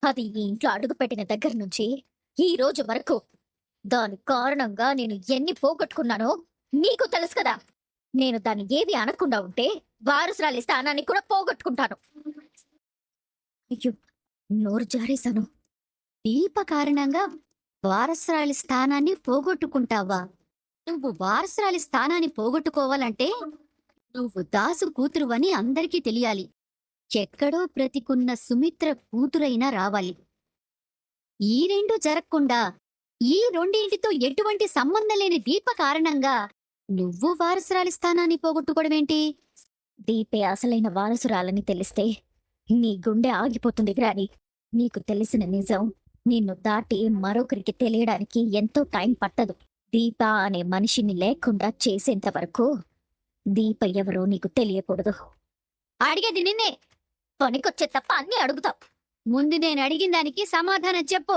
అది ఈ ఇంట్లో అడుగుపెట్టిన దగ్గర నుంచి ఈ రోజు వరకు దాని కారణంగా నేను ఎన్ని పోగొట్టుకున్నానో నీకు తెలుసు కదా. నేను దాన్ని ఏవి అనకుండా ఉంటే వారసురాలి స్థానాన్ని కూడా పోగొట్టుకుంటాను. అయ్యో! నోరు జారేశాను. దీప కారణంగా వారసురాలి స్థానాన్ని పోగొట్టుకుంటావా? నువ్వు వారసురాలి స్థానాన్ని పోగొట్టుకోవాలంటే నువ్వు దాసు కూతురువని అందరికీ తెలియాలి. ఎక్కడో బ్రతికున్న సుమిత్ర కూతురైనా రావాలి. ఈ రెండు జరగకుండా ఈ రెండింటితో ఎటువంటి సంబంధం లేని దీప కారణంగా నువ్వు వారసురాలి స్థానాన్ని పోగొట్టుకోవడమేంటి? దీపే అసలైన వారసురాలని తెలిస్తే నీ గుండె ఆగిపోతుంది గ్రాని. నీకు తెలిసిన నిజం నిన్ను దాటి మరొకరికి తెలియడానికి ఎంతో టైం పట్టదు. దీప అనే మనిషిని లేకుండా చేసేంత వరకు దీప ఎవరో నీకు తెలియకూడదు. అడిగేది నిన్నే. పనికొచ్చే తప్ప అన్నీ అడుగుతావు. ముందు నేను అడిగిన దానికి సమాధానం చెప్పు.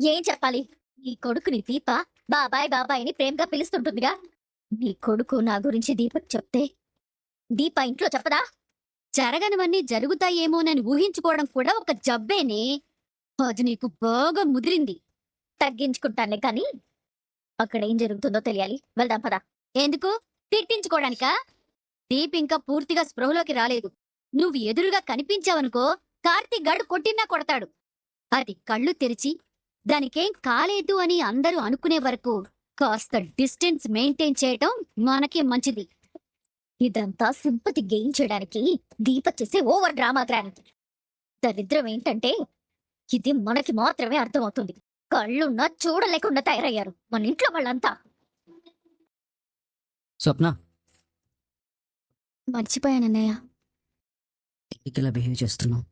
ఏం చెప్పాలి? నీ కొడుకుని దీప బాబాయ్ బాబాయ్ అని ప్రేమగా పిలుస్తుంటుందిగా. నీ కొడుకు నా గురించి దీపకు చెప్తే దీప ఇంట్లో చెప్పదా? జరగనివన్నీ జరుగుతాయేమోనని ఊహించుకోవడం కూడా ఒక జబ్బేనే. అది నీకు బాగా ముదిరింది. తగ్గించుకుంటానే కానీ అక్కడ ఏం జరుగుతుందో తెలియాలి. వెళ్దాం పదా. ఎందుకు? తిట్టించుకోవడానికా? దీప్ ఇంకా పూర్తిగా స్పృహలోకి రాలేదు. నువ్వు ఎదురుగా కనిపించావనుకో కార్తీక్ గడు కొట్టినా కొడతాడు. అది కళ్ళు తెరిచి దానికేం కాలేదు అని అందరూ అనుకునే వరకు కాస్త డిస్టెన్స్ మెయింటైన్ చేయటం మనకి మంచిది. ఇదంతా సింపతి గెయిన్ చేయడానికి దీప చేసే ఓవర్ డ్రామా గ్రాండ్. దరిద్రం ఏంటంటే ఇది మనకి మాత్రమే అర్థమవుతుంది. కళ్ళున్నా చూడలేకుండా తయారయ్యారు మన ఇంట్లో వాళ్ళంతా. స్వప్న, మర్చిపోయానన్నయ్య. ఎందుకు ఇలా బిహేవ్ చేస్తున్నావు?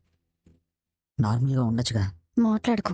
నార్మల్గా ఉండొచ్చుగా. మాట్లాడుకో.